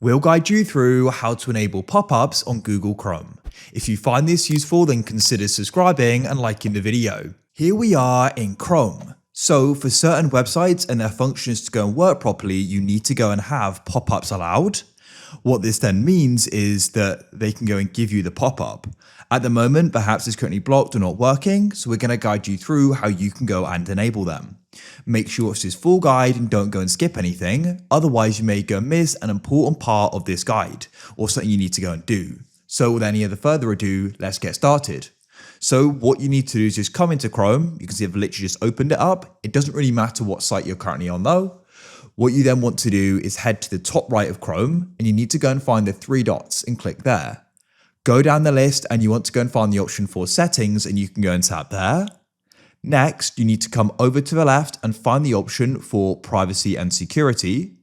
We'll guide you through how to enable pop-ups on Google Chrome. If you find this useful, then consider subscribing and liking the video. Here we are in Chrome. So for certain websites and their functions to go and work properly, you need to go and have pop-ups allowed. What this then means is that they can go and give you the pop-up. At the moment, perhaps it's currently blocked or not working, so we're going to guide you through how you can go and enable them. Make sure it's this full guide and don't go and skip anything, otherwise you may go and miss an important part of this guide, or something you need to go and do. So with any other further ado, let's get started. So what you need to do is just come into Chrome. You can see I've literally just opened it up. It doesn't really matter what site you're currently on though. What you then want to do is head to the top right of Chrome and you need to go and find the three dots and click there. Go down the list and you want to go and find the option for settings and you can go and tap there. Next, you need to come over to the left and find the option for privacy and security.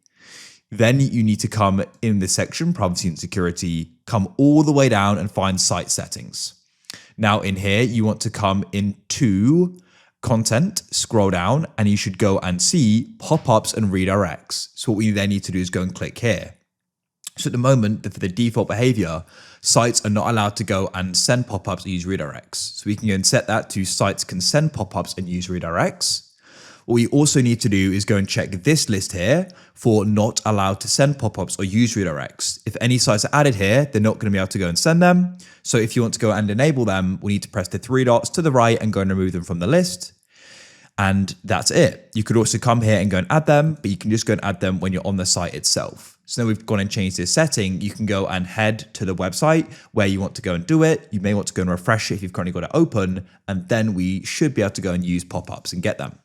Then you need to come in this section, privacy and security, come all the way down and find site settings. Now in here, you want to come into content, scroll down, and you should go and see pop-ups and redirects. So what we then need to do is go and click here. So at the moment, for the default behavior, sites are not allowed to go and send pop-ups or use redirects. So we can go and set that to sites can send pop-ups and use redirects. What we also need to do is go and check this list here for not allowed to send pop-ups or use redirects. If any sites are added here, they're not going to be able to go and send them. So if you want to go and enable them, we need to press the three dots to the right and go and remove them from the list. And that's it. You could also come here and go and add them, but you can just go and add them when you're on the site itself. So now we've gone and changed this setting. You can go and head to the website where you want to go and do it. You may want to go and refresh it if you've currently got it open, and then we should be able to go and use pop-ups and get them.